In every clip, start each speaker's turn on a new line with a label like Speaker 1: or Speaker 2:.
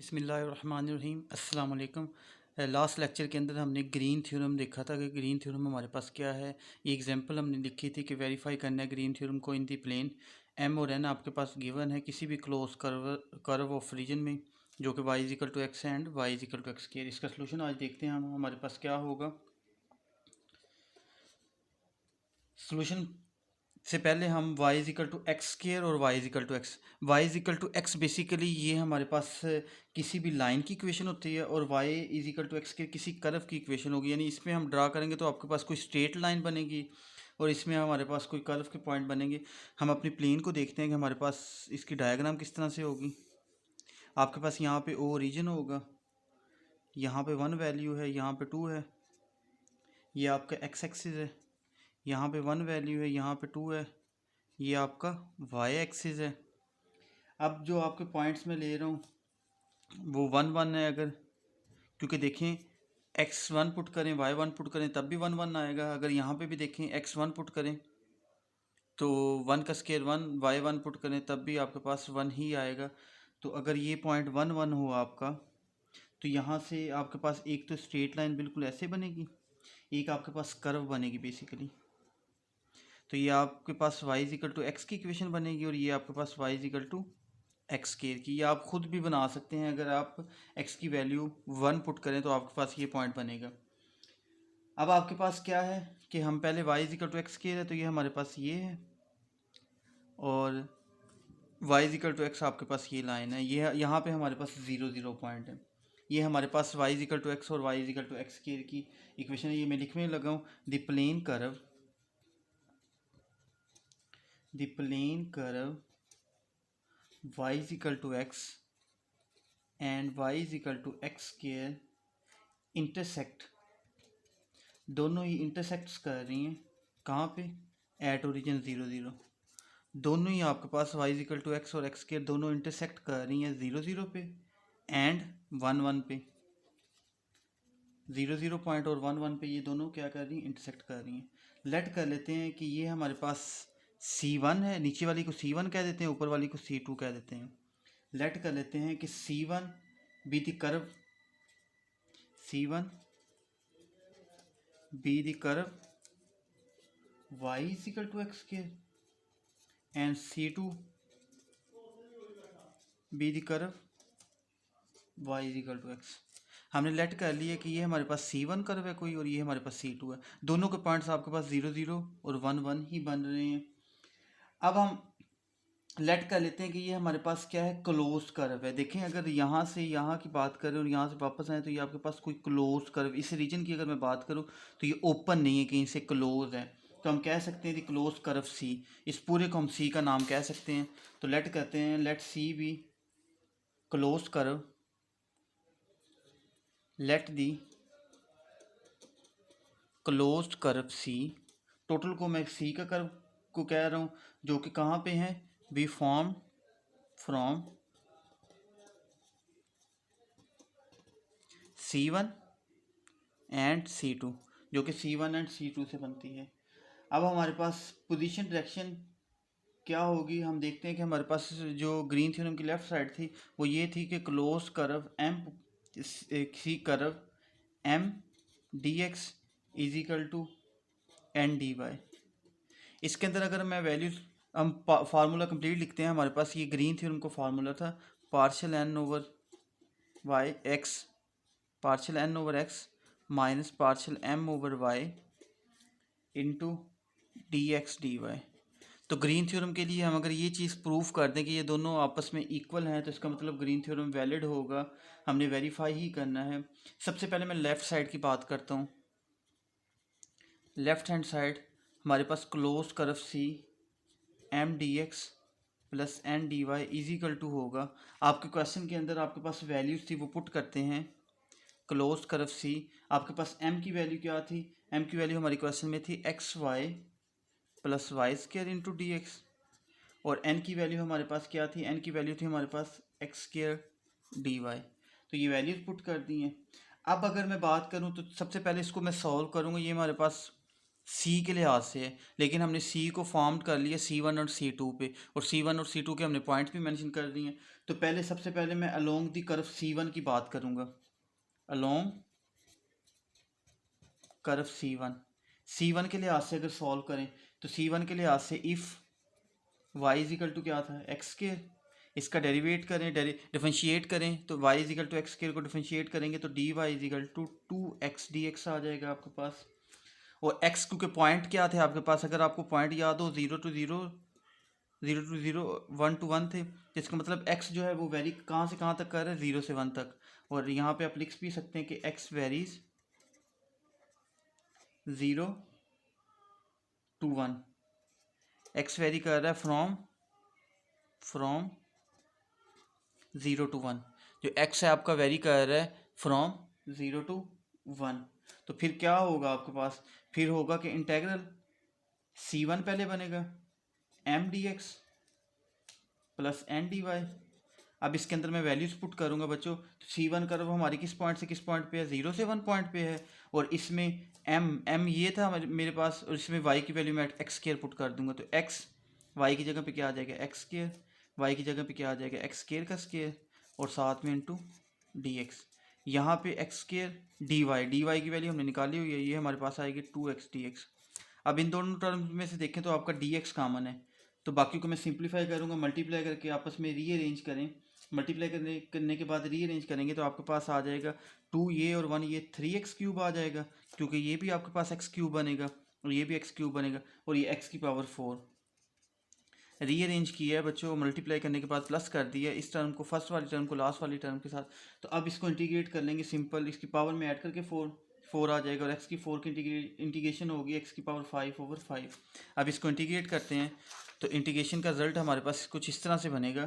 Speaker 1: बिस्मिल्लाहिर्रहमानिर्रहीम अस्सलाम वालेकुम। लास्ट लेक्चर के अंदर हमने ग्रीन थ्योरम देखा था कि ग्रीन थ्योरम हमारे पास क्या है। ये एग्जांपल हमने लिखी थी कि वेरीफाई करना है ग्रीन थ्योरम को इन दी प्लेन एम और एन आपके पास गिवन है किसी भी क्लोज कर्व ऑफ रीजन में, जो कि Y is equal to X and Y is equal to X square. इसका सोल्यूशन आज देखते हैं हम हमारे पास क्या होगा। सोल्यूशन से पहले हम y is equal to X square और y is equal to X, Y is equal to X basically ये हमारे पास किसी भी लाइन की इक्वेशन होती है और y is equal to X के किसी कर्व की इक्वेशन होगी। यानी इसमें हम ड्रा करेंगे तो आपके पास कोई स्ट्रेट लाइन बनेगी और इसमें हमारे पास कोई कर्व के पॉइंट बनेंगे। हम अपनी प्लेन को देखते हैं कि हमारे पास इसकी डायग्राम किस तरह से होगी। आपके पास यहाँ पे ओ ओरिजिन होगा, यहाँ पे 1 वैल्यू है, यहाँ पे 2 है, ये आपका एक्स एक्सिस है, यहाँ पे 1 वैल्यू है, यहाँ पे 2 है, ये आपका वाई एक्सिस है। अब जो आपके पॉइंट्स में ले रहा हूँ वो 1 1 है। अगर क्योंकि देखें x1 पुट करें y1 पुट करें तब भी 1 1 आएगा। अगर यहाँ पे भी देखें x1 पुट करें तो 1 का स्क्वायर 1, y1 पुट करें तब भी आपके पास 1 ही आएगा। तो अगर ये पॉइंट 1 1 हो आपका, तो यहाँ से आपके पास एक तो स्ट्रेट लाइन बिल्कुल ऐसे बनेगी, एक आपके पास कर्व बनेगी बेसिकली। तो ये आपके पास y is equal to X की इक्वेशन बनेगी और ये आपके पास y is equal to X square की। ये आप खुद भी बना सकते हैं। अगर आप x की वैल्यू 1 पुट करें तो आपके पास ये पॉइंट बनेगा। अब आपके पास क्या है कि हम पहले y is equal to X square है तो ये हमारे पास ये है और y is equal to X आपके पास ये लाइन है। ये यहाँ पे हमारे पास 0 0 पॉइंट है। ये हमारे पास y is equal to X और y is equal to X square की इक्वेशन है। ये मैं लिखने लगा हूँ the plane curve y is equal to X and y is equal to X square intersect, दोनों ही इंटरसेक्ट्स कर रही हैं कहाँ पे, एट ओरिजिन 0 0। दोनों ही आपके पास y is equal to X और एक्स स्क्वायर दोनों इंटरसेक्ट कर रही हैं 0 0 पे एंड 1 1 पे। 0 0 पॉइंट और 1 1 पे ये दोनों क्या कर रही हैं, इंटरसेक्ट कर रही हैं। लेट कर लेते हैं कि ये हमारे पास C1 है, नीचे वाली को C1 कह देते हैं, ऊपर वाली को C2 कह देते हैं। लेट कर लेते हैं कि C1 be the curve, C1 be the curve y is equal to X square and C2 be the curve y is equal to X. हमने लेट कर लिया कि ये हमारे पास C1 कर्व है कोई और ये हमारे पास C2 है। दोनों के पॉइंट्स आपके पास 0 0 और 1 1 ही बन रहे हैं। अब हम लेट कर लेते हैं कि ये हमारे पास क्या है, क्लोज कर्व है। देखें अगर यहाँ से यहाँ की बात करें और यहाँ से वापस आए तो ये आपके पास कोई क्लोज कर्व, इस रीजन की अगर मैं बात करूँ तो ये ओपन नहीं है, कहीं से क्लोज है। तो हम कह सकते हैं कि क्लोज कर्व सी, इस पूरे को हम सी का नाम कह सकते हैं। तो लेट कहते हैं let C be close curve, let the closed curve C. Total को मैं सी का कर्व को कह रहा हूँ जो कि कहाँ पे है, B form from C1 and C2, जो कि C1 एंड C2 से बनती है। अब हमारे पास पोजीशन डायरेक्शन क्या होगी, हम देखते हैं कि हमारे पास जो ग्रीन थ्योरम की लेफ्ट साइड थी वो ये थी कि close curve M C curve M D X is equal to N D Y. इसके अंदर अगर मैं वैल्यूज हम फार्मूला कंप्लीट लिखते हैं, हमारे पास ये ग्रीन थ्योरम को फार्मूला था partial N over Y X, partial N over X minus partial M over Y into D X D Y. तो ग्रीन थ्योरम के लिए हम अगर ये चीज़ प्रूफ कर दें कि ये दोनों आपस में इक्वल हैं तो इसका मतलब ग्रीन थ्योरम वैलिड होगा। हमने वेरीफाई ही करना है। सबसे पहले मैं लेफ़्ट साइड की बात करता हूँ। लेफ़्ट हैंड साइड हमारे पास close curve C M D X plus N D Y is equal to होगा, आपके क्वेश्चन के अंदर आपके पास वैल्यूज थी वो पुट करते हैं। क्लोज कर्व सी, आपके पास m की वैल्यू क्या थी, m की वैल्यू हमारी क्वेश्चन में थी X Y plus Y square into D X, और n की वैल्यू हमारे पास क्या थी, n की वैल्यू थी हमारे पास एक्स स्क्र डी वाई। तो ये वैल्यूज पुट कर दी हैं। अब अगर मैं बात करूँ तो सबसे पहले इसको मैं सॉल्व करूँगा। ये हमारे पास सी के लिहाज से है, लेकिन हमने सी को फॉर्म कर लिया C1 और C2 पे, और C1 और C2 के हमने पॉइंट्स भी मेंशन कर दिए हैं। तो पहले सबसे पहले मैं अलोंग दी कर्व C1 की बात करूँगा। अलोंग कर्व C1 के लिहाज से अगर सॉल्व करें तो C1 के लिहाज से if y is equal to क्या था, एक्स स्केयर, इसका डेरिवेट करें, डिफरेंशिएट करें तो y is equal to X square को डिफरेंशिएट करेंगे तो D Y is equal to 2x dx आ जाएगा आपके पास। और x क्योंकि पॉइंट क्या थे आपके पास, अगर आपको पॉइंट याद हो 0 to 0, 0 to 0, 1 to 1 थे, जिसका मतलब x जो है वो वेरी कहाँ से कहाँ तक कर रहा है, 0 से 1 तक। और यहाँ पे आप लिख भी सकते हैं कि x varies 0 to 1, x very कर रहा है फ्रॉम 0 to 1, जो x है आपका वेरी कर रहा है फ्रॉम 0 to 1। तो फिर क्या होगा आपके पास, फिर होगा कि इंटेग्रल C1 पहले बनेगा m dx plus n dy। अब इसके अंदर मैं वैल्यूज पुट करूंगा बच्चों, तो C1 कर्व हमारी किस पॉइंट से किस पॉइंट पे है, 0 से 1 पॉइंट पे है, और इसमें m ये था मेरे पास, और इसमें y की वैल्यू मैं एक्स स्केयर पुट कर दूंगा, तो x y की जगह पे क्या आ जाएगा, एक्स स्केयर, y की जगह पे क्या आ जाएगा, एक्स स्केयर का स्केयर, और साथ में इंटू डी एक्स। यहाँ पे एक्स स्केयर डी वाई की वैल्यू हमने निकाली हुई है, ये हमारे पास आएगी 2x dx। अब इन दोनों टर्म्स में से देखें तो आपका dx कॉमन है, तो बाकी को मैं सिंप्लीफाई करूँगा, मल्टीप्लाई करके आपस में रीअरेंज करें, मल्टीप्लाई करने के बाद रीअरेंज करेंगे तो आपके पास आ जाएगा 2 ये और 1 ये 3x क्यूब आ जाएगा, क्योंकि ये भी आपके पास x क्यूब बनेगा और ये भी x क्यूब बनेगा, और ये x की पावर 4 रीअरेंज किया है बच्चों, मल्टीप्लाई करने के बाद प्लस कर दिया इस टर्म को फर्स्ट वाली टर्म को लास्ट वाली टर्म के साथ। तो अब इसको इंटीग्रेट कर लेंगे सिंपल, इसकी पावर में ऐड करके 4 आ जाएगा, और एक्स की 4 की इंटीग्रेशन होगी एक्स की पावर 5/5। अब इसको इंटीग्रेट करते हैं तो इंटीग्रेशन का रिजल्ट हमारे पास कुछ इस तरह से बनेगा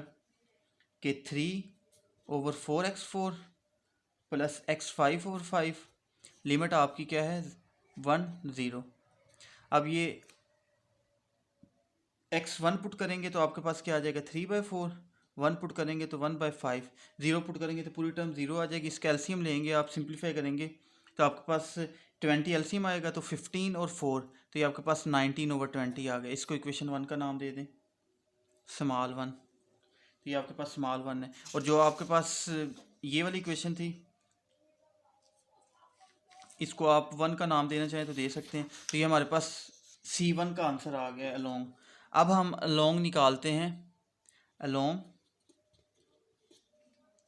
Speaker 1: कि 3/4x4 प्लस x 5/5, लिमिट आपकी क्या है 1 0। अब ये x1 पुट करेंगे तो आपके पास क्या आ जाएगा 3/4, 1 पुट करेंगे तो 1/5, 0 पुट करेंगे तो पूरी टर्म 0 आ जाएगी। इसका एलसीएम लेंगे आप, सिंप्लीफाई करेंगे तो आपके पास 20 एलसीएम आएगा, तो 15 और 4, तो ये आपके पास 19/20 आ गया। इसको इक्वेशन 1 का नाम दे दें, स्मॉल 1, तो ये आपके पास स्मॉल 1 है। और जो आपके पास ये वाली इक्वेशन थी, इसको आप 1 का नाम देना चाहें तो दे सकते हैं। तो ये हमारे पास C1 का आंसर आ गया अलोंग। अब हम अलोंग निकालते हैं, along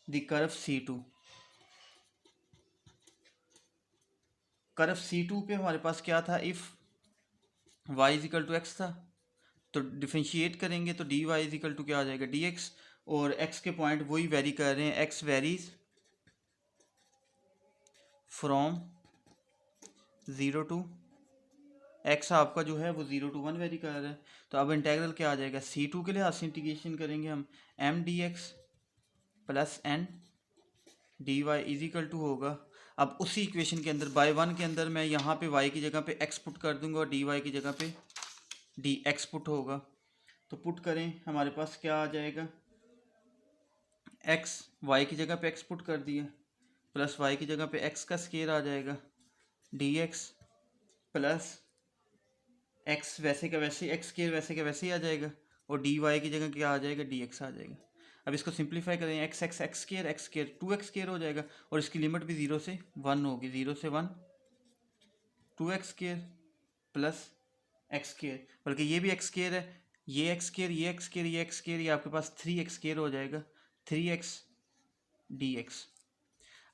Speaker 1: the curve C2। Curve C2 पे हमारे पास क्या था, if y is equal to X था, तो डिफरेंशिएट करेंगे तो D Y is equal to क्या आ जाएगा dx, और x के पॉइंट वही वेरी कर रहे हैं, x varies from 0 to x आपका जो है वो 0 to 1 वेरी कर रहा है। तो अब इंटेग्रल क्या आ जाएगा, C2 के लिहाज से इंटीग्रेशन करेंगे हम, m dx plus n D Y is equal to होगा, अब उसी इक्वेशन के अंदर बाय 1 के अंदर मैं यहाँ पे y की जगह पे x पुट कर दूंगा और डी वाई की जगह पे dx पुट होगा। तो पुट करें, हमारे पास क्या आ जाएगा, x y की जगह पे x पुट कर दिया, प्लस y की जगह पे x का स्केयर आ जाएगा, dx प्लस x वैसे का वैसे, x स्केयर वैसे का वैसे ही आ जाएगा, और डी वाई की जगह क्या आ जाएगा, dx आ जाएगा। अब इसको सिंप्लीफाई करें, एक्स स्केयर 2x स्केयर हो जाएगा, और इसकी लिमिट भी 0 से 1 होगी, 0 से 1 2x square plus x square, बल्कि ये भी एक्स स्केयर है, ये एक्स स्केयर, ये एक्स स्केयर, ये एक्स स्केयर, ये आपके पास 3x स्केयर हो जाएगा, 3x dx।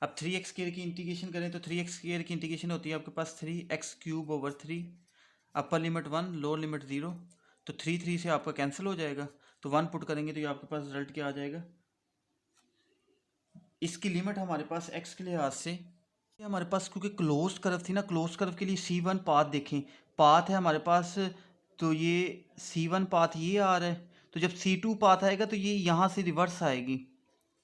Speaker 1: अब 3x स्केयर की इंटीग्रेशन करें तो 3x स्केयर की इंटीग्रेशन होती है आपके पास 3x³/3, upper limit 1 lower limit 0, तो 3 से आपका कैंसिल हो जाएगा, तो 1 पुट करेंगे तो ये आपके पास रिजल्ट क्या आ जाएगा। इसकी लिमिट हमारे पास x के लिहाज से हमारे पास, क्योंकि क्लोज कर्व थी ना, क्लोज कर्व के लिए C1 पाथ देखें, पाथ है हमारे पास, तो ये C1 पाथ ये आ रहा है, तो जब C2 पाथ आएगा तो ये यहाँ से रिवर्स आएगी,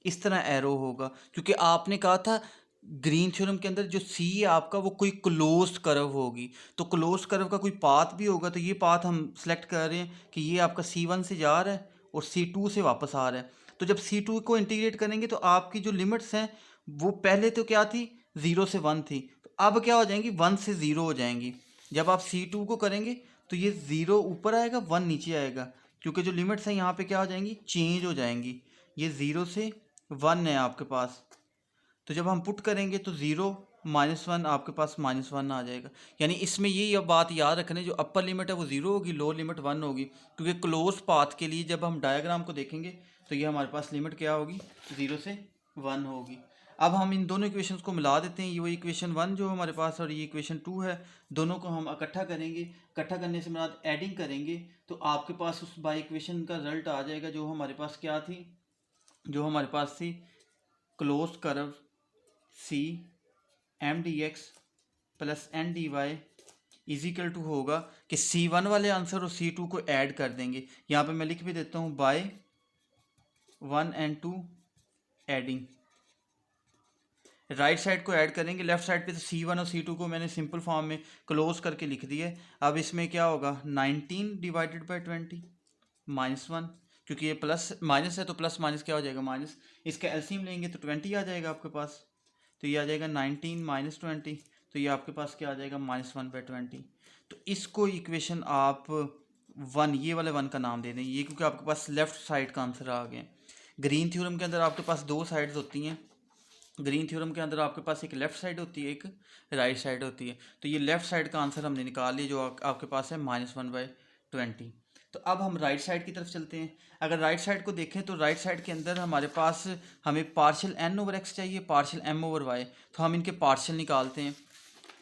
Speaker 1: इस तरह एरो होगा, क्योंकि आपने कहा था ग्रीन थ्योरम के अंदर जो C है आपका वो कोई क्लोज कर्व होगी, तो क्लोज कर्व का कोई पाथ भी होगा, तो ये पाथ हम सेलेक्ट कर रहे हैं कि ये आपका C1 से जा रहा है और C2 से वापस आ रहा है। तो जब C2 को इंटीग्रेट करेंगे तो आपकी जो लिमिट्स हैं वो पहले तो क्या थी 0 से 1 थी, तो अब क्या हो जाएंगी 1 से 0 हो जाएंगी। जब आप C2 को करेंगे तो ये 0 ऊपर आएगा, 1 नीचे आएगा, क्योंकि जो लिमिट्स हैं यहाँ पे क्या हो जाएंगी, चेंज हो जाएंगी। ये 0 से 1 है आपके पास, तो जब हम पुट करेंगे तो 0 -1 आपके पास -1 आ जाएगा। यानी इसमें ये बात याद रखना, जो अपर लिमिट है वो 0 होगी, लोअर लिमिट 1 होगी, क्योंकि क्लोज पाथ के लिए जब हम डायग्राम को देखेंगे तो ये हमारे पास लिमिट क्या होगी, 0 से 1 होगी। अब हम इन दोनों इक्वेशंस को मिला देते हैं, ये वो इक्वेशन 1 जो हमारे पास और ये इक्वेशन 2 है, दोनों को हम इकट्ठा करेंगे। इकट्ठा करने से बाद एडिंग करेंगे तो आपके पास उस बाई इक्वेशन का रिजल्ट आ जाएगा, जो हमारे पास क्या थी, जो हमारे पास थी close curve C M D X plus N D Y is equal to होगा कि C1 वाले आंसर और C2 को ऐड कर देंगे। यहाँ पे मैं लिख भी देता हूँ, by 1 and 2 adding, right side को ऐड करेंगे, लेफ्ट साइड पे तो C1 और C2 को मैंने सिंपल फॉर्म में क्लोज करके लिख दिया है। अब इसमें क्या होगा, 19 डिवाइडेड बाई 20 -1, क्योंकि ये प्लस माइनस है तो प्लस माइनस क्या हो जाएगा, माइनस। इसका एलसीएम लेंगे तो 20 आ जाएगा आपके पास, तो ये आ जाएगा 19 - 20, तो ये आपके पास क्या आ जाएगा, -1/20। तो इसको इक्वेशन आप 1, ये वाले 1 का नाम दे दें, ये क्योंकि आपके पास लेफ्ट साइड का आंसर आ गया। ग्रीन थ्योरम के अंदर आपके पास 2 साइड्स होती हैं। ग्रीन थ्योरम के अंदर आपके पास एक लेफ्ट साइड होती है, एक राइट साइड होती है। तो ये लेफ्ट साइड का आंसर हमने निकाल लिया, जो आपके पास है -1/20। तो अब हम राइट साइड की तरफ चलते हैं। अगर राइट साइड को देखें तो राइट साइड के अंदर हमारे पास हमें पार्शियल n/x चाहिए, पार्शियल m/y, तो हम इनके पार्शियल निकालते हैं।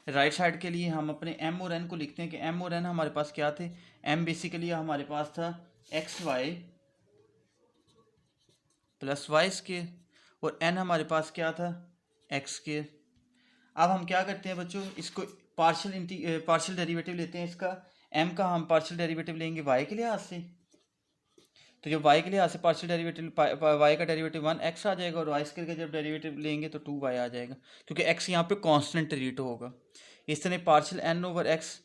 Speaker 1: राइट साइड के लिए हम अपने m और n को लिखते हैं कि m और n हमारे पास क्या थे, m बेसिकली हमारे पास था xy प्लस वाई स्क्वायर, और n हमारे पास क्या था, एक्स स्क्वायर। अब हम क्या करते हैं बच्चों, इसको पार्शियल डेरिवेटिव लेते हैं इसका, m का हम पार्शियल डेरिवेटिव लेंगे y के लिहाज से, तो जब y के लिहाज से पार्शियल डेरिवेटिव, y का डेरिवेटिव 1x आ जाएगा, और y स्क्वायर का जब डेरिवेटिव लेंगे तो 2y आ जाएगा, क्योंकि x यहाँ पे कांस्टेंट ट्रीट होगा। इस तरह पार्शियल n/x,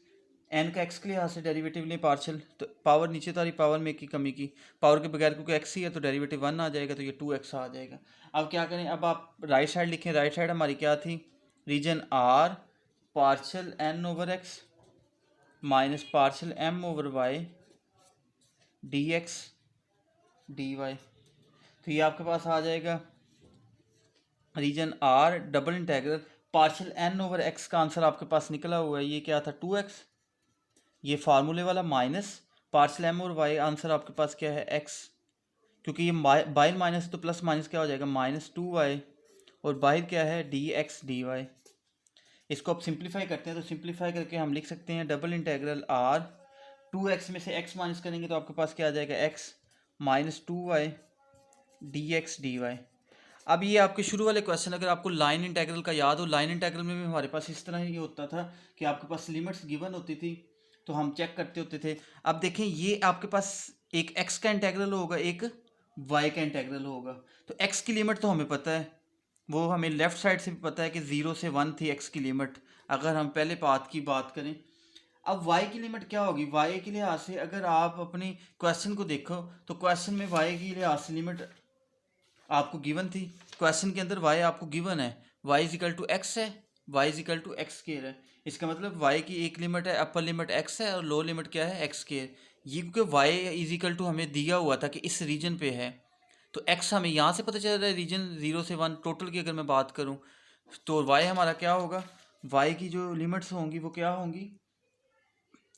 Speaker 1: n का x के लिहाज से डेरिवेटिव लें पार्शियल, तो पावर नीचे तो आ रही, पावर में की कमी की, पावर के बगैर क्योंकि x ही है तो डेरिवेटिव 1 आ जाएगा, तो ये 2x आ जाएगा। अब क्या करें, अब आप राइट साइड लिखें, राइट साइड हमारी क्या थी, region R partial n/x minus partial m/y dx dy, तो ये आपके पास आ जाएगा region R double integral partial n/x का आंसर आपके पास निकला हुआ है, ये क्या था 2x, ये फार्मूले वाला, माइनस पार्शियल m और y, आंसर आपके पास क्या है x, क्योंकि ये बाहर माइनस तो प्लस माइनस क्या हो जाएगा, -2y, और बाहर क्या है dx dy। इसको आप सिंप्लीफाई करते हैं तो सिंप्लीफाई करके हम लिख सकते हैं डबल इंटेग्रल R, 2x में से x माइनस करेंगे तो आपके पास क्या आ जाएगा, x -2y dx dy। अब ये आपके शुरू वाले क्वेश्चन, अगर आपको लाइन इंटेग्रल का याद हो, लाइन इंटेग्रल में भी हमारे पास इस तरह ही होता था कि आपके पास लिमिट्स गिवन होती थी तो हम चेक करते होते थे। अब देखें, ये आपके पास एक x का इंटेग्रल होगा, एक y का इंटेग्रल होगा, तो x की लिमिट तो हमें पता है, वो हमें लेफ्ट साइड से भी पता है कि 0 से 1 थी x की लिमिट, अगर हम पहले पाथ की बात करें। अब y की लिमिट क्या होगी, y के लिहाज से अगर आप अपनी क्वेश्चन को देखो तो क्वेश्चन में y की लिहाज से लिमिट आपको गिवन थी, क्वेश्चन के अंदर y आपको गिवन है, y = x है, y = x स्क्वायर है। इसका मतलब y की एक लिमिट है, अपर लिमिट x है और लोअर लिमिट क्या है, x स्क्वायर। ये क्योंकि y = हमें दिया हुआ था कि इस रीजन पे है, तो x हमें यहाँ से पता चल रहा है, रीजन 0 से 1 टोटल की अगर मैं बात करूँ तो y हमारा क्या होगा, y की जो लिमिट्स होंगी वो क्या होंगी,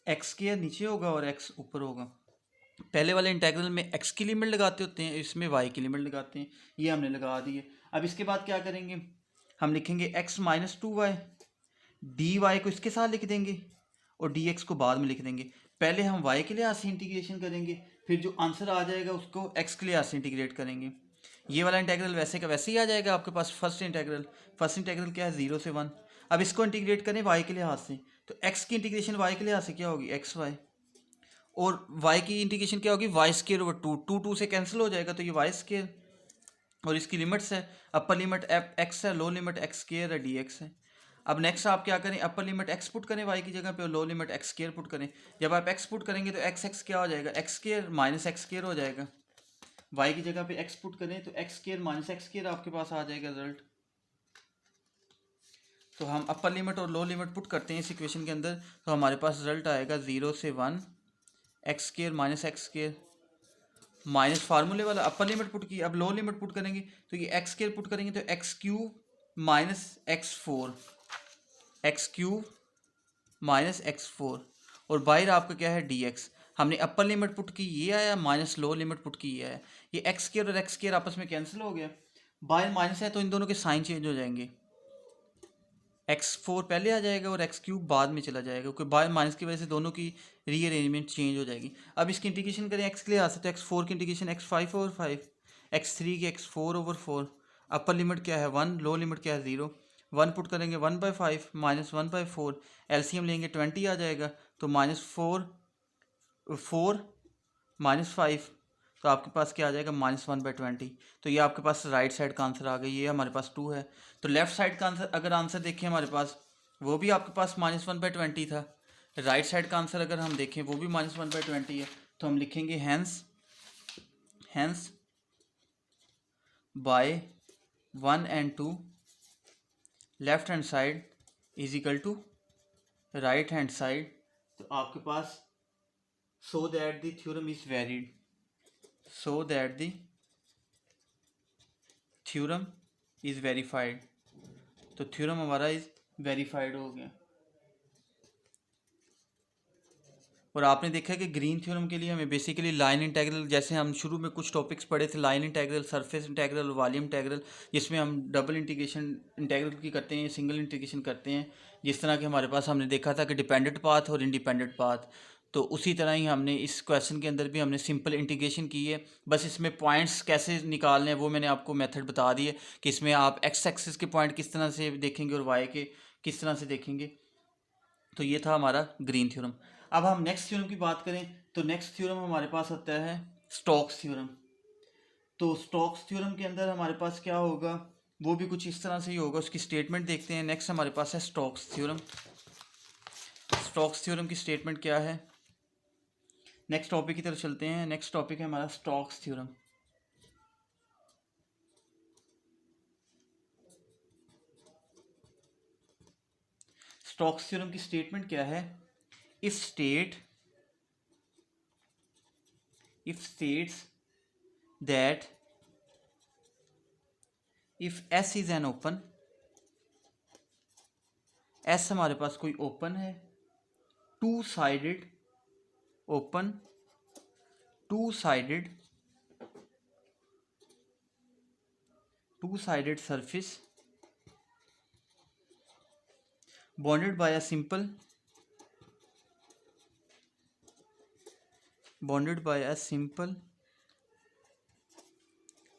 Speaker 1: एक्स स्क्वायर नीचे होगा और x ऊपर होगा। पहले वाले इंटेग्रल में x की लिमिट लगाते होते हैं, इसमें y की लिमिट लगाते हैं, ये हमने लगा दी है। अब इसके बाद क्या करेंगे, हम लिखेंगे x -2y, dy को इसके साथ लिख देंगे और dx को बाद में लिख देंगे। पहले हम y के लिहाज से इंटीग्रेशन करेंगे, फिर जो आंसर आ जाएगा उसको x के लिहाज से इंटीग्रेट करेंगे। ये वाला इंटीग्रल वैसे का वैसे ही आ जाएगा आपके पास। फर्स्ट इंटीग्रल क्या है, 0 से 1। अब इसको इंटीग्रेट करें y के लिहाज से, तो x की इंटीग्रेशन y के लिहाज से क्या होगी, xy, और y की इंटीग्रेशन क्या होगी, y²/2, 2 से कैंसिल हो जाएगा तो ये y², और इसकी लिमिट्स है, अपर लिमिट x है, लो लिमिट x² है, dx है। अब नेक्स्ट आप क्या करें, अपर लिमिट x पुट करें y की जगह पे और लो लिमिट x² पुट करें। जब आप x पुट करेंगे तो x क्या हो जाएगा, x² - x² हो जाएगा। y की जगह पे x पुट करें तो x² - x² आपके पास आ जाएगा रिजल्ट। तो हम अपर लिमिट और लो लिमिट पुट करते हैं इस इक्वेशन के अंदर, तो हमारे पास रिजल्ट आएगा 0 से 1 x square minus x square minus फार्मूले वाला अपर लिमिट पुट की। अब लो लिमिट पुट करेंगे तो ये एक्स स्केयर पुट करेंगे तो x cube minus x cube minus x four, और बाहर आपका क्या है डी एक्स। हमने अपर लिमिट पुट की ये आया, माइनस लो लिमिट पुट की ये आया। ये एक्स स्केयर और एक्स स्केयर आपस में कैंसिल हो गया, बाहर माइनस है तो इन दोनों के साइन चेंज हो जाएंगे, एक्स फोर पहले आ जाएगा और एक्स क्यूब बाद में चला जाएगा, क्योंकि बाय माइनस की वजह से दोनों की रीअरेंजमेंट चेंज हो जाएगी। अब इसकी इंटीग्रेशन करें एक्स के लिए आ सकते, एक्स फोर की integration X five over five, X three की X four over four. Upper limit क्या है 1, लो लिमिट क्या है 0। 1 पुट करेंगे 1/5 माइनस 1/4, एलसीएम लेंगे 20 आ जाएगा, तो माइनस फोर माइनस 5, तो आपके पास क्या आ जाएगा -1/20। तो ये आपके पास राइट साइड का आंसर आ गया, ये हमारे पास 2 है। तो लेफ्ट साइड का आंसर अगर आंसर देखें हमारे पास, वो भी आपके पास -1/20 था। राइट साइड का आंसर अगर हम देखें वो भी -1/20 है, तो हम लिखेंगे hence by 1 and 2 left hand side is equal to right hand side. तो आपके पास so that the theorem is valid, so that the theorem is verified। तो थ्योरम हमारा इज वेरीफाइड हो गया। और आपने देखा है कि ग्रीन थ्योरम के लिए हमें बेसिकली लाइन इंटेग्रल, जैसे हम शुरू में कुछ टॉपिक्स पढ़े थे, line integral, surface integral, volume integral, जिसमें हम डबल इंटीग्रेशन इंटेग्रल की करते हैं, सिंगल इंटीग्रेशन करते हैं। जिस तरह के हमारे पास हमने देखा था कि डिपेंडेंट पाथ और इंडिपेंडेंट पाथ, तो उसी तरह ही हमने इस क्वेश्चन के अंदर भी हमने सिंपल इंटीग्रेशन की है। बस इसमें पॉइंट्स कैसे निकालने हैं वो मैंने आपको मेथड बता दी है, कि इसमें आप एक्स एक्सिस के पॉइंट किस तरह से देखेंगे और वाई के किस तरह से देखेंगे। तो ये था हमारा ग्रीन थ्योरम। अब हम नेक्स्ट थ्योरम की बात करें तो नेक्स्ट थ्योरम हमारे पास होता है स्टोक्स थ्योरम। तो स्टोक्स थ्योरम के अंदर हमारे पास क्या होगा, वो भी कुछ इस तरह से ही होगा। उसकी स्टेटमेंट देखते हैं। नेक्स्ट हमारे पास है स्टोक्स थ्योरम। स्टोक्स थ्योरम की स्टेटमेंट क्या है, नेक्स्ट टॉपिक की तरफ चलते हैं। नेक्स्ट टॉपिक है हमारा स्टोक्स थ्योरम। स्टोक्स थ्योरम की स्टेटमेंट क्या है, if states that if S is an open, S हमारे पास कोई ओपन है, two sided open, two sided surface bonded by a simple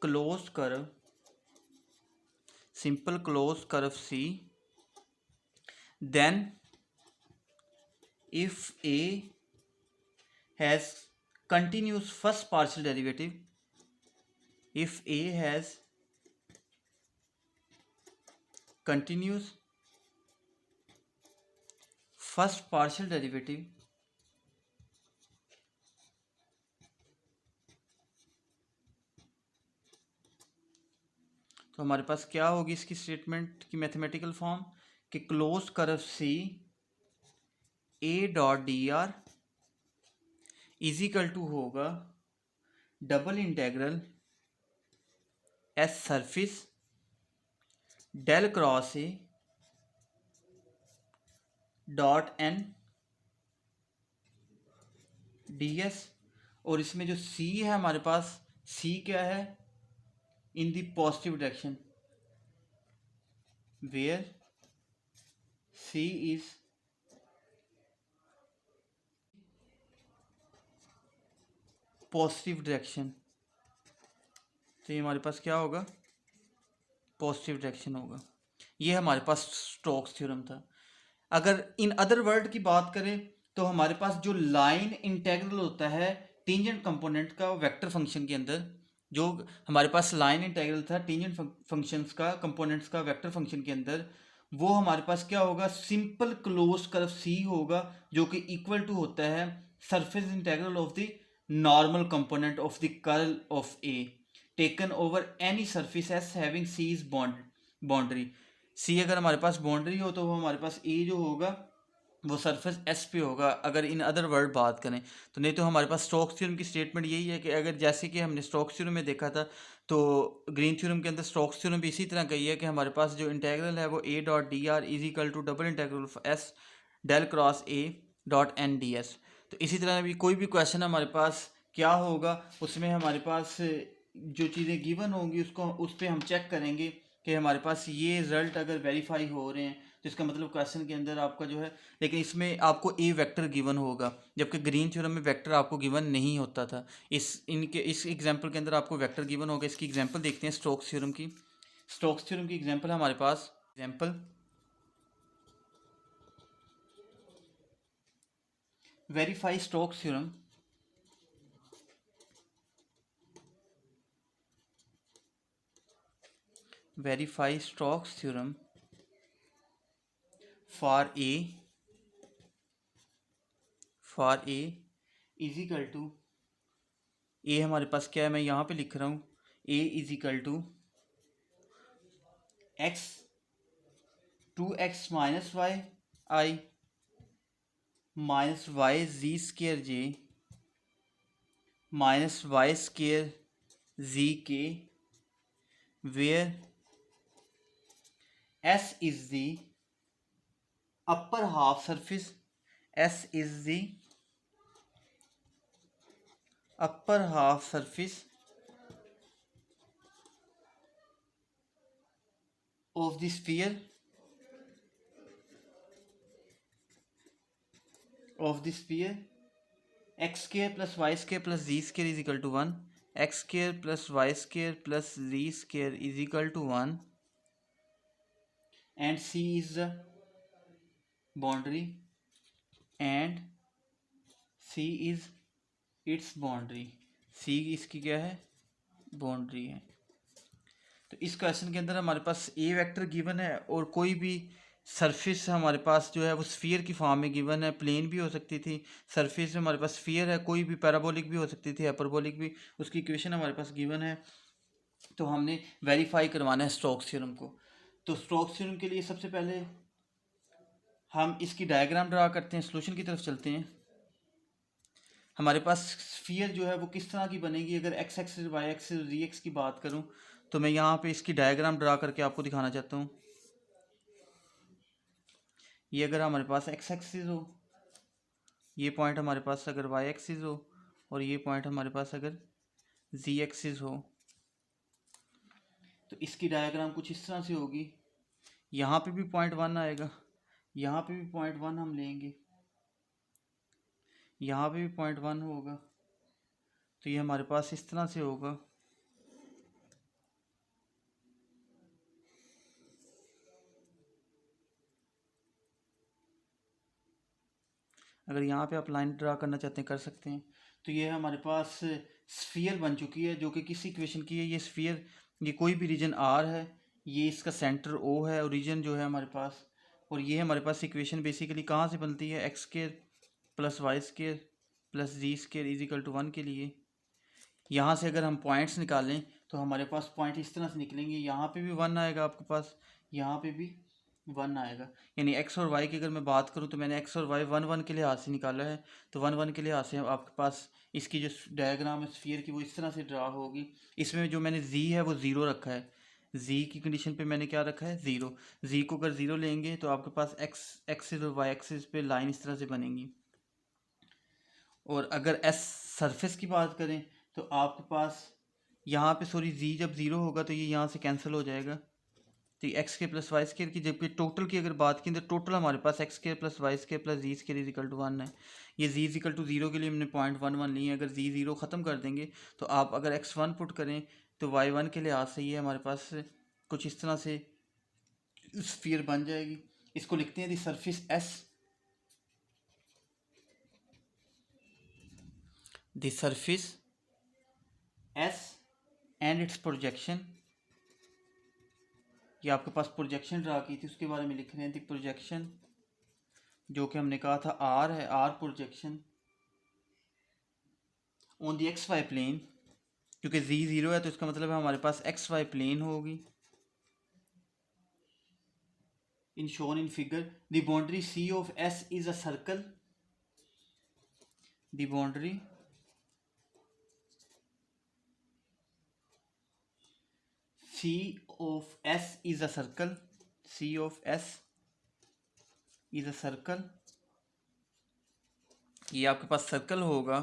Speaker 1: closed curve, C, then if A has continuous first partial derivative, if A has continuous first partial derivative, तो हमारे पास क्या होगी इसकी statement की मैथमेटिकल फॉर्म, कि close curve C A dot D R is equal to होगा double integral S surface del cross A dot N D S. और इसमें जो सी है हमारे पास, सी क्या है, in the positive direction, where C is positive direction. तो ये हमारे पास क्या होगा, पॉजिटिव डायरेक्शन होगा। ये हमारे पास स्टोक्स थ्योरम था। अगर इन अदर वर्ड की बात करें तो हमारे पास जो लाइन इंटेग्रल होता है टेंजेंट कंपोनेंट का वेक्टर फंक्शन के अंदर, जो हमारे पास लाइन इंटेग्रल था टेंजेंट फंक्शंस का कंपोनेंट्स का वेक्टर फंक्शन के अंदर, वो हमारे पास क्या होगा, सिंपल क्लोज कर्व सी होगा, जो कि इक्वल टू होता है surface integral of the normal component of the curl of A taken over any surface S having C is boundary. C अगर हमारे पास बाउंड्री हो तो वो हमारे पास ए जो होगा वो सरफेस एस पे होगा, अगर इन अदर वर्ड बात करें तो। नहीं तो हमारे पास स्टोक्स थ्योरम की स्टेटमेंट यही है कि अगर जैसे कि हमने स्टोक्स थ्योरम में देखा था, तो ग्रीन थ्योरम के अंदर स्टोक्स थ्योरम भी इसी तरह कही है कि हमारे पास जो इंटेग्रल है वो A dot D R is equal to double integral of S del cross A dot N D S. तो इसी तरह भी कोई भी क्वेश्चन हमारे पास क्या होगा, उसमें हमारे पास जो चीज़ें गिवन होंगी उसको उस पर हम चेक करेंगे कि हमारे पास ये रिजल्ट अगर वेरीफाई हो रहे हैं, तो इसका मतलब क्वेश्चन के अंदर आपका जो है, लेकिन इसमें आपको ए वेक्टर गिवन होगा, जबकि ग्रीन थ्योरम में वेक्टर आपको गिवन नहीं होता था। इस एग्जांपल के अंदर आपको वेक्टर गिवन होगा। इसकी एग्जांपल देखते हैं स्टोक्स थ्योरम की। स्टोक्स थ्योरम की एग्जांपल हमारे पास, example verify Stokes theorem verify Stokes theorem for a is equal to, A हमारे पास क्या है, मैं यहाँ पे लिख रहा हूँ, A is equal to X 2x minus Y I minus Y Z square J minus Y square Z K, where S is the अपर हाफ सरफेस, एस इज द upper half surface of the sphere x square plus y square plus z square is equal to 1, x square plus y square plus z square is equal to 1, and c is the boundary, and c is its boundary, c इसकी क्या है, boundary है। तो इस question के अंदर हमारे पास ए vector given है और कोई भी सरफेस हमारे पास जो है वो स्फीयर की फॉर्म में गिवन है। प्लेन भी हो सकती थी, सरफेस में हमारे पास स्फीयर है, कोई भी पैराबोलिक भी हो सकती थी, हाइपरबोलिक भी, उसकी इक्वेशन हमारे पास गिवन है। तो हमने वेरीफाई करवाना है स्टोक्स थ्योरम को। तो स्टोक्स थ्योरम के लिए सबसे पहले हम इसकी डायग्राम ड्रा करते हैं, सोल्यूशन की तरफ चलते हैं। हमारे पास स्फीयर जो है वो किस तरह की बनेगी, अगर एक्स एक्सिस वाई एक्सिस जी एक्स की बात करूं तो मैं यहाँ पे इसकी डायग्राम ड्रा करके आपको दिखाना चाहता हूँ। ये अगर हमारे पास एक्स एक्सिस हो, ये पॉइंट हमारे पास अगर वाई एक्सिस हो, और ये पॉइंट हमारे पास अगर जी एक्सिस हो, तो इसकी डायग्राम कुछ इस तरह से होगी। यहाँ पे भी पॉइंट 1 आएगा, यहाँ पे भी पॉइंट 1 हम लेंगे, यहाँ पे भी पॉइंट 1 होगा। तो ये हमारे पास इस तरह से होगा। अगर यहाँ पे आप लाइन ड्रा करना चाहते हैं कर सकते हैं। तो ये हमारे पास स्फीयर बन चुकी है, जो कि किसी इक्वेशन की है। ये स्फीयर, ये कोई भी रीजन आर है, ये इसका सेंटर ओ है, और रीजन जो है हमारे पास, और ये हमारे पास इक्वेशन बेसिकली कहाँ से बनती है, X square plus Y square plus Z square is equal to 1 के लिए। यहाँ से अगर हम पॉइंट्स निकालें तो हमारे पास पॉइंट इस तरह से निकलेंगे, यहाँ पे भी 1 आएगा आपके पास, यहाँ पे भी 1 आएगा। यानी एक्स और वाई की अगर मैं बात करूँ तो मैंने एक्स और वाई 1 1 के लिहाज से निकाला है। तो 1 1 के लिहाज से आपके पास इसकी जो डायग्राम है स्फीयर की वो इस तरह से ड्रा होगी। इसमें जो मैंने जी है वो ज़ीरो रखा है, जी की कंडीशन पे मैंने क्या रखा है, ज़ीरो। जी को अगर ज़ीरो लेंगे तो आपके पास एक्स एक्सिस और वाई एक्सिस पे लाइन इस तरह से बनेंगी। और अगर एस सरफेस की बात करें तो आपके पास यहाँ पे, सॉरी, जी जब ज़ीरो होगा तो ये यहाँ से कैंसिल हो जाएगा। तो एक्स के प्लस वाई स्केयर की, जबकि टोटल की अगर बात की तो टोटल हमारे पास एक्स के plus Y square plus Z square is equal to 1 है। ये जी इज इक्वल टू 0 के लिए हमने पॉइंट 1 1 लिए। अगर जी 0 ख़त्म कर देंगे तो आप अगर एक्स 1 पुट करें तो वाई 1 के लिहाज से ये हमारे पास कुछ इस तरह से स्फीयर बन जाएगी। इसको लिखते हैं the surface S, the surface S and it's projection. ये आपके पास प्रोजेक्शन ड्रा की थी, उसके बारे में लिख रहे हैं दी प्रोजेक्शन, जो कि हमने कहा था आर है, R projection on the X Y plane. क्योंकि जी 0 है तो इसका मतलब है हमारे पास एक्स वाई प्लेन होगी। in shown in figure, the boundary C of S is a circle. The boundary C of S is a circle. C of S is a circle. ये आपके पास सर्कल होगा,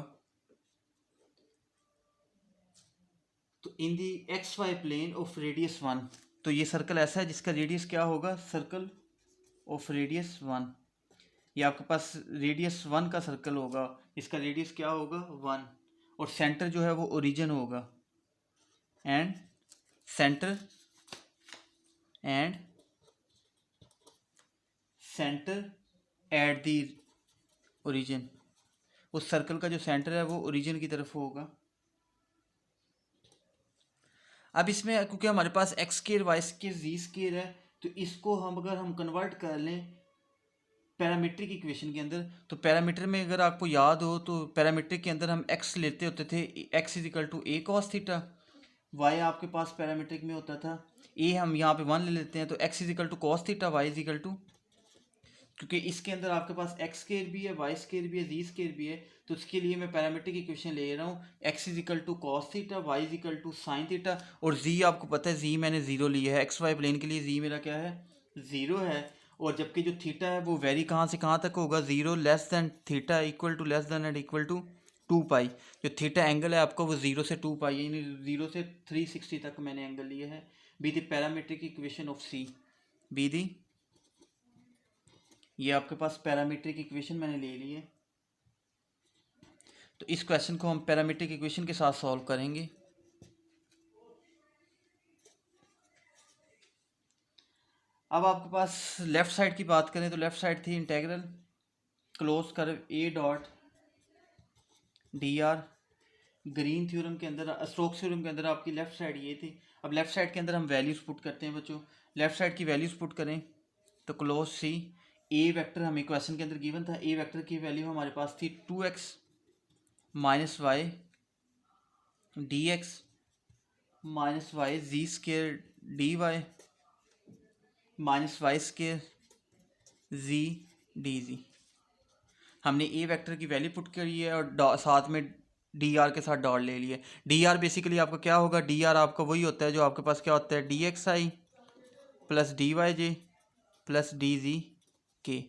Speaker 1: तो in the X Y plane of radius 1, तो ये circle ऐसा है जिसका radius क्या होगा, सर्कल ऑफ रेडियस 1। ये आपके पास रेडियस 1 का सर्कल होगा, इसका रेडियस क्या होगा 1, और सेंटर जो है वो ओरिजिन होगा, and centre at the origin. उस सर्कल का जो सेंटर है वो ओरिजिन की तरफ होगा। अब इसमें क्योंकि हमारे पास एक्स स्केयर वाई स्केयर जी स्केयर है, तो इसको अगर हम कन्वर्ट कर लें पैरामीट्रिक इक्वेशन के अंदर, तो पैरामीटर में अगर आपको याद हो तो पैरामीट्रिक के अंदर हम एक्स लेते होते थे, X is equal to A cos theta. Y आपके पास पैरामीट्रिक में होता था ए, हम यहाँ पे 1 ले लेते हैं, तो X is equal to cos theta, Y is equal to, क्योंकि इसके अंदर आपके पास एक्स स्केयर भी है, वाई स्केयर भी है, जी स्केयर भी है, तो उसके लिए मैं पैरामीट्रिक इक्वेशन ले रहा हूँ, X is equal to cos theta, Y is equal to sine theta, और जी आपको पता है जी मैंने ज़ीरो लिया है, एक्स वाई प्लेन के लिए जी मेरा क्या है, ज़ीरो है। और जबकि जो थीटा है वो वेरी कहाँ से कहाँ तक होगा, zero less than theta equal to less than and equal to 2 pi. जो थीटा एंगल है आपका वो 0 से 2 पाई, यानी 0 से 360 तक मैंने एंगल लिया है। Be the parametric equation of C, be the, ये आपके पास पैरामीट्रिक इक्वेशन मैंने ले ली है। तो इस क्वेश्चन को हम पैरामीट्रिक इक्वेशन के साथ सॉल्व करेंगे। अब आपके पास लेफ्ट साइड की बात करें तो लेफ्ट साइड थी integral close curve A dot D are. Green theorem के अंदर, स्टोक्स थ्योरम के अंदर आपकी लेफ्ट साइड ये थी। अब लेफ्ट साइड के अंदर हम वैल्यूज पुट करते हैं बच्चों। लेफ्ट साइड की वैल्यूज पुट करें तो क्लोज सी ए वेक्टर हमें क्वेश्चन के अंदर गिवन था, ए वेक्टर की वैल्यू हमारे पास थी 2x minus Y D X minus Y Z square D Y minus Y square Z D Z. हमने ए वेक्टर की वैल्यू पुट करी है और साथ में डी आर के साथ डॉट ले लिया। डी आर बेसिकली आपका क्या होगा, डी आर आपका वही होता है जो आपके पास क्या होता है, डी एक्स आई प्लस डी वाई जे प्लस डी जी के।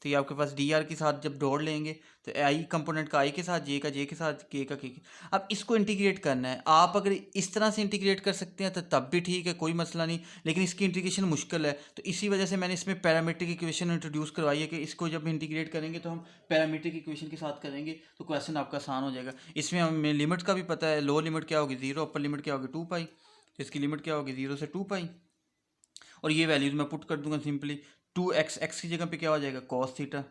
Speaker 1: तो ये आपके पास डी आर के साथ जब डॉट लेंगे तो आई कंपोनेंट का आई के साथ, जे का जे के साथ, के का के। अब इसको इंटीग्रेट करना है। आप अगर इस तरह से इंटीग्रेट कर सकते हैं तो तब भी ठीक है, कोई मसला नहीं, लेकिन इसकी इंटीग्रेशन मुश्किल है। तो इसी वजह से मैंने इसमें पैरामीट्रिक इक्वेशन इंट्रोड्यूस करवाई है कि इसको जब इंटीग्रेट करेंगे तो हम पैरामीट्रिक इक्वेशन के साथ करेंगे तो क्वेश्चन आपका आसान हो जाएगा। इसमें हमें लिमिट का भी पता है, लो लिमिट क्या होगी 0, अपर लिमिट क्या होगी 2 पाई, तो इसकी लिमिट क्या होगी 0 से 2 पाई। और ये वैल्यूज मैं पुट कर दूंगा सिंपली, 2x, एक्स की जगह पे क्या हो जाएगा कॉस थीटा,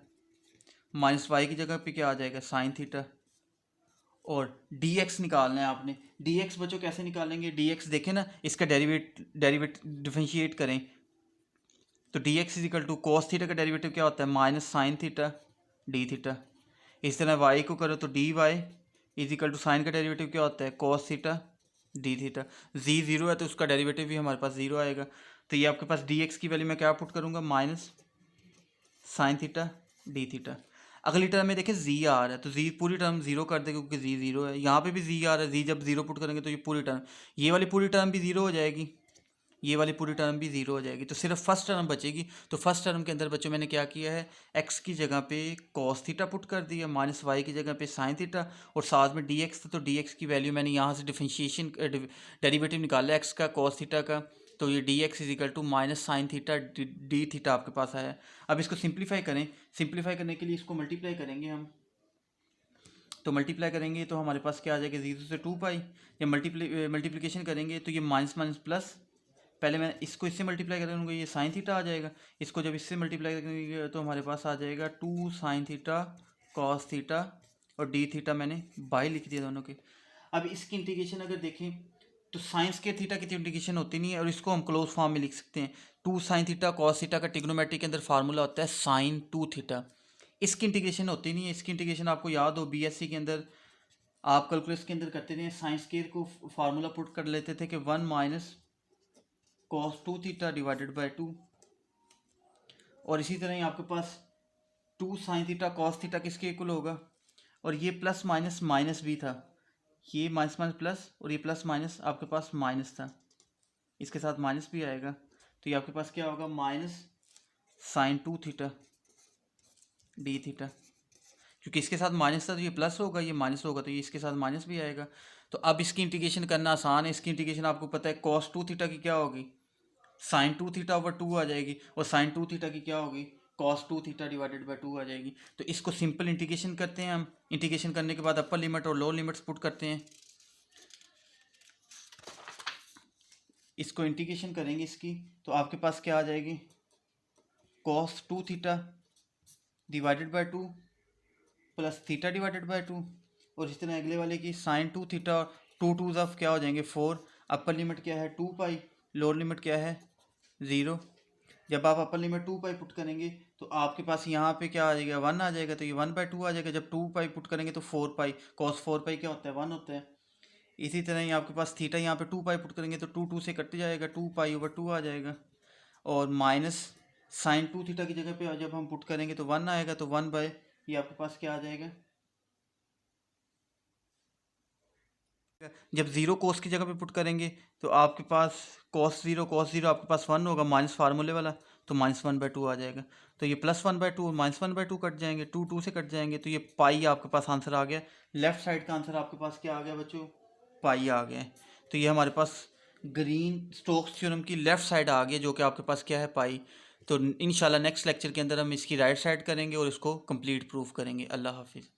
Speaker 1: माइनस वाई की जगह पे क्या आ जाएगा साइन थीटा, और dx निकालना है आपने। dx बच्चों कैसे निकालेंगे, dx देखें ना, इसका डेरिवेट डिफरेंशिएट करें तो dx is equal to cos theta का डेरिवेटिव क्या होता है minus sine theta D theta. इस तरह y को करो तो dy is equal to sine का डेरिवेटिव क्या होता है cos theta D theta. Z zero है तो उसका डेरिवेटिव भी हमारे पास ज़ीरो आएगा। तो ये आपके पास dx की वैल्यू मैं क्या पुट करूँगा minus sine theta D theta. अगली टर्म में देखें जी आ रहा है तो जी पूरी टर्म जीरो कर दे क्योंकि जी ज़ीरो है। यहाँ पे भी जी आ रहा है, जी जब ज़ीरो पुट करेंगे तो ये पूरी टर्म, ये वाली पूरी टर्म भी ज़ीरो हो जाएगी, ये वाली पूरी टर्म भी ज़ीरो हो जाएगी, तो सिर्फ फर्स्ट टर्म बचेगी। तो फर्स्ट टर्म के अंदर बच्चों मैंने क्या किया है, एक्स की जगह पे कॉस थीटा पुट कर दिया, माइनस वाई की जगह पे साइन थीटा, और साथ में डी एक्स था तो डी एक्स की वैल्यू मैंने यहाँ से डिफरेंशिएशन डेरिवेटिव निकाला एक्स का कॉस थीटा का, तो ये D X is equal to minus sine theta D theta आपके पास आया। अब इसको सिंप्लीफाई करें, सिंप्लीफाई करने के लिए इसको मल्टीप्लाई करेंगे हम, तो मल्टीप्लाई करेंगे तो हमारे पास क्या आ जाएगा 0 से 2 पाई, या मल्टीप्लिकेशन करेंगे तो ये माइनस माइनस प्लस, पहले मैं इसको इससे मल्टीप्लाई करूँगा ये साइन थीटा आ जाएगा, इसको जब इससे मल्टीप्लाई करेंगे तो हमारे पास आ जाएगा 2 साइन थीटा कॉस थीटा, और डी थीटा मैंने बाई लिख दिया दोनों के। अब इसकी इंटीग्रेशन अगर देखें तो साइंस के थीटा की इंटीग्रेशन होती नहीं है, और इसको हम क्लोज फॉर्म में लिख सकते हैं 2 साइन थीटा कॉस थीटा का ट्रिग्नोमेट्री के अंदर फार्मूला होता है साइन 2 थीटा। इसकी इंटीग्रेशन होती नहीं है, इसकी इंटीग्रेशन आपको याद हो बीएससी के अंदर आप कैलकुलस के अंदर करते थे, साइंस केयर को फार्मूला पुट कर लेते थे कि 1 minus cos 2 theta divided by 2, और इसी तरह ही आपके पास 2 साइन थीटा कॉस थीटा किसके इक्वल होगा, और ये प्लस माइनस माइनस भी था, ये माइनस माइनस प्लस और ये प्लस माइनस आपके पास माइनस था, इसके साथ माइनस भी आएगा, तो ये आपके पास क्या होगा minus sine 2 theta D theta, क्योंकि इसके साथ माइनस था तो ये प्लस होगा, ये माइनस होगा तो ये इसके साथ माइनस भी आएगा। तो अब इसकी इंटीग्रेशन करना आसान है, इसकी इंटीग्रेशन आपको पता है कॉस 2 थीटा की क्या होगी, साइन 2 थीटा ओवर 2 आ जाएगी, और साइन 2 थीटा की क्या होगी कॉस 2 थीटा डिवाइडेड बाय 2 आ जाएगी। तो इसको सिंपल इंटीग्रेशन करते हैं हम, इंटीग्रेशन करने के बाद अपर लिमिट और लोअर लिमिट्स पुट करते हैं। इसको इंटीग्रेशन करेंगे इसकी, तो आपके पास क्या आ जाएगी cos 2 theta divided by 2 plus theta divided by 2, और इस तरह अगले वाले की साइन 2 थीटा और 2 टू ऑफ क्या हो जाएंगे 4, अपर लिमिट क्या है 2 पाई, लोअर लिमिट क्या है 0। जब आप अपर लिमिट 2 पाई पुट करेंगे तो आपके पास यहाँ पे क्या आ जाएगा 1 आ जाएगा, तो ये 1/2 आ जाएगा। जब 2 पाई पुट करेंगे तो 4 पाई, कॉस 4 पाई क्या होता है 1 होता है। इसी तरह ही आपके पास थीटा यहाँ पे 2 पाई पुट करेंगे तो 2 से कट जाएगा, 2 पाई ओवर 2 आ जाएगा, और माइनस साइन 2 थीटा की जगह पे जब हम पुट करेंगे तो 1 आएगा, तो 1 बाय ये आपके पास क्या आ जाएगा, जब जीरो कोस की जगह पे पुट करेंगे तो आपके पास कॉस जीरो आपके पास 1 होगा माइनस फार्मूले वाला, तो -1/2 आ जाएगा। तो ये +1/2 -1/2 कट जाएंगे, 2 से कट जाएंगे, तो ये पाई आपके पास आंसर आ गया। लेफ्ट साइड का आंसर आपके पास क्या आ गया बच्चों, पाई आ गया। तो ये हमारे पास ग्रीन स्टोक्स थ्योरम की लेफ्ट साइड आ गया, जो कि आपके पास क्या है पाई। तो इंशाल्लाह नेक्स्ट लेक्चर के अंदर हम इसकी राइट साइड करेंगे और इसको कंप्लीट प्रूफ करेंगे। अल्लाह हाफिज़।